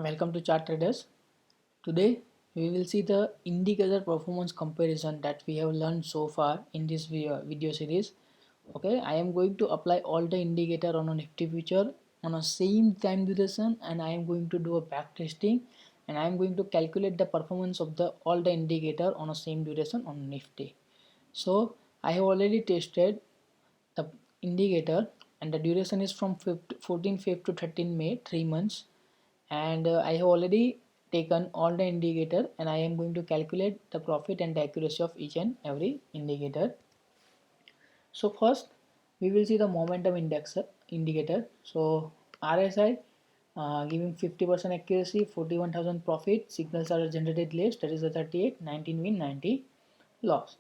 Welcome to Chart Traders. Today we will see the indicator performance comparison that we have learned so far in this video series. Okay, I am going to apply all the indicator on a Nifty future on a same time duration, and I am going to do a back testing, and I am going to calculate the performance of the all the indicator on a same duration on Nifty. So I have already tested the indicator, and the duration is from 14 Feb to 13 May, 3 months, and I have already taken all the indicator, and I am going to calculate the profit and the accuracy of each and every indicator. So first we will see the momentum index indicator. So RSI giving 50% accuracy, 41,000 profit, signals are generated less, that is the 38, 19 win, 90 loss.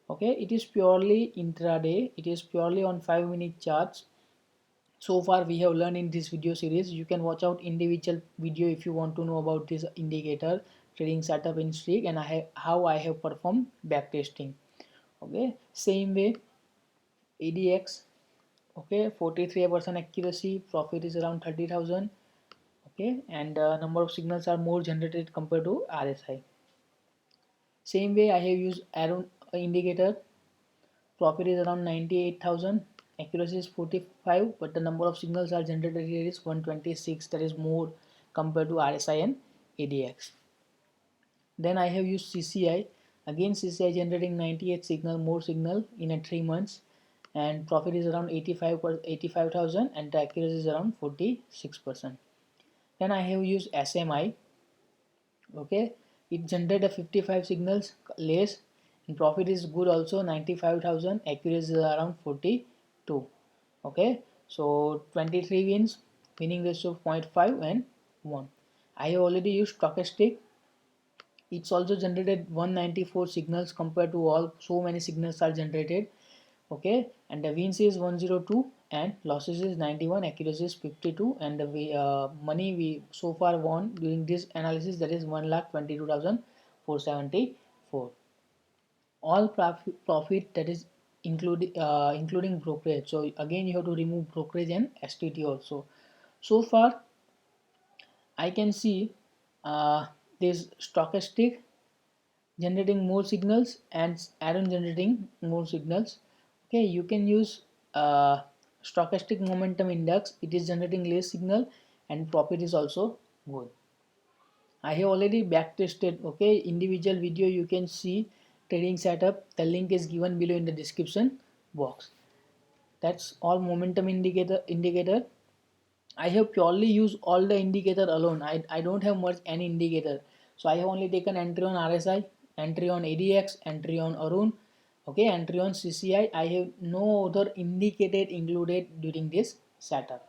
Okay, it is purely intraday, it is purely on 5-minute charts. So far we have learned in this video series. You can watch out individual video if you want to know about this indicator, trading setup in streak, and how I have performed back testing. Okay, same way ADX. Okay, 43% accuracy, profit is around 30,000. Okay, and number of signals are more generated compared to RSI. Same way I have used arrow indicator, profit is around 98,000, accuracy is 45, but the number of signals are generated here is 126, that is more compared to RSI and ADX. Then I have used CCI, again CCI generating 98 signal, more signal in a 3 months, and profit is around 85,000, and the accuracy is around 46%. Then I have used SMI. Okay, it generated 55 signals less, and profit is good also, 95,000, accuracy is around 42. Okay, so 23 wins, winning ratio of 0.5 and 1. I have already used stochastic. It's also generated 194 signals compared to all so many signals are generated. Okay, and the wins is 102 and losses is 91, accuracy is 52, and the money we so far won during this analysis, that is 1,22,474. All profit, that is including brokerage. So again you have to remove brokerage and STT also. So far I can see this stochastic generating more signals and Aaron generating more signals. Okay, you can use stochastic momentum index, it is generating less signal and profit is also good. I have already back tested. Okay, individual video you can see trading setup, the link is given below in the description box. That's all momentum indicator. I have purely used all the indicator alone. I don't have much any indicator. So I have only taken entry on RSI, entry on ADX, entry on Arun, okay, entry on CCI. I have no other indicator included during this setup.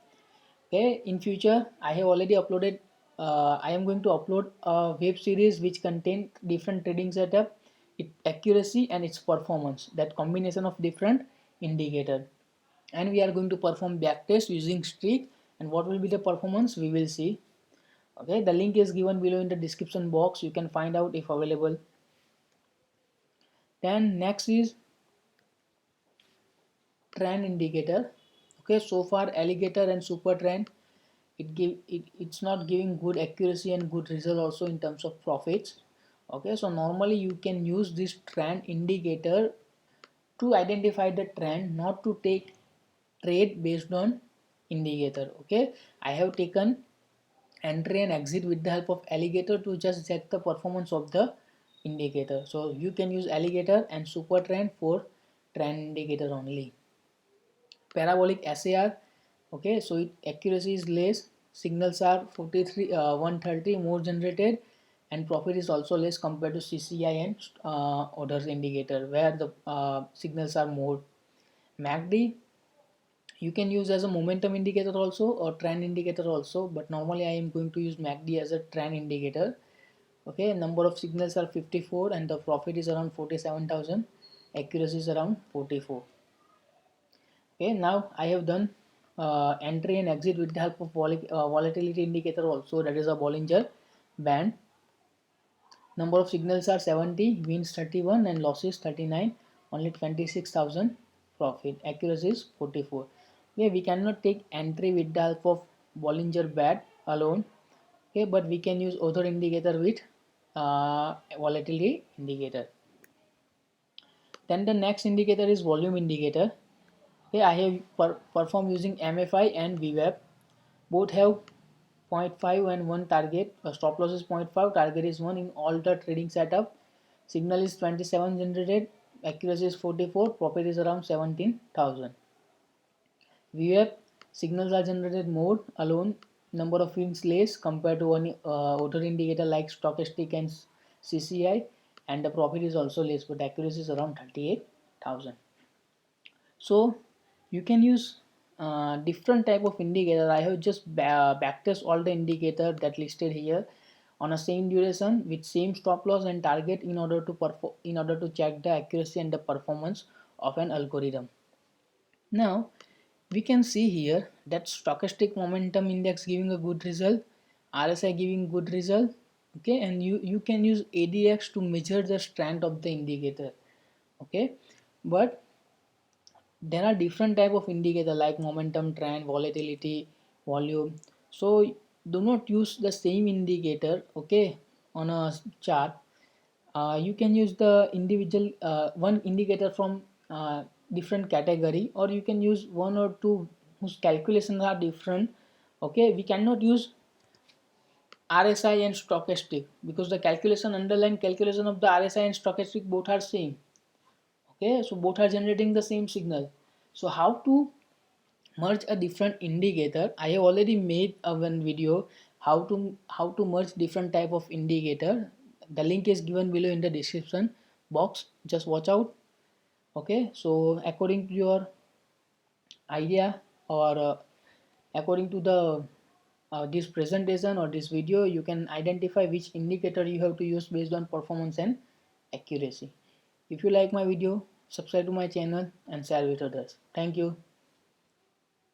Okay, in future I have already uploaded, I am going to upload a web series which contain different trading setup, its accuracy and its performance, that combination of different indicator, and we are going to perform back test using streak, and what will be the performance we will see. Okay, the link is given below in the description box, you can find out if available. Then next is trend indicator. Okay, so far alligator and super trend, it's not giving good accuracy and good result also in terms of profits. Okay, so normally you can use this trend indicator to identify the trend, not to take trade based on indicator. Okay, I have taken entry and exit with the help of alligator to just check the performance of the indicator. So you can use alligator and super trend for trend indicator only. Parabolic SAR, okay, so it accuracy is less, signals are 43 130 more generated, and profit is also less compared to CCI and others indicator where the signals are more. MACD you can use as a momentum indicator also or trend indicator also, but normally I am going to use MACD as a trend indicator. Okay, number of signals are 54 and the profit is around 47,000, accuracy is around 44. Okay, now I have done entry and exit with the help of volatility indicator also, that is a Bollinger Band. Number of signals are 70, wins 31 and losses 39, only 26,000 profit, accuracy is 44. Okay, we cannot take entry with the help of Bollinger Band alone. Okay, but we can use other indicator with volatility indicator. Then the next indicator is volume indicator. Okay, I have performed using MFI and VWAP. Both have zero point 0.5 and 1 target. Stop loss is 0.5, target is 1 in all the trading setup. Signal is 27 generated, accuracy is 44, profit is around 17,000. VWAP signals are generated more alone, number of wins less compared to one other indicator like stochastic and CCI, and the profit is also less, but accuracy is around 38,000. So you can use different type of indicator. I have just backtest all the indicator that listed here on a same duration with same stop loss and target in order to check the accuracy and the performance of an algorithm. Now we can see here that stochastic momentum index giving a good result, RSI giving good result. Okay, and you can use ADX to measure the strength of the indicator. Okay, but there are different type of indicator like momentum, trend, volatility, volume. So do not use the same indicator, okay, on a chart. You can use the individual one indicator from different category, or you can use one or two whose calculations are different. Okay, we cannot use RSI and stochastic because the calculation, underlying calculation of the RSI and stochastic both are same. Okay, so both are generating the same signal. So how to merge a different indicator? I have already made a one video how to merge different type of indicator. The link is given below in the description box, just watch out. Okay, so according to your idea, or according to the this presentation or this video, you can identify which indicator you have to use based on performance and accuracy. If you like my video, subscribe to my channel and share with others. Thank you.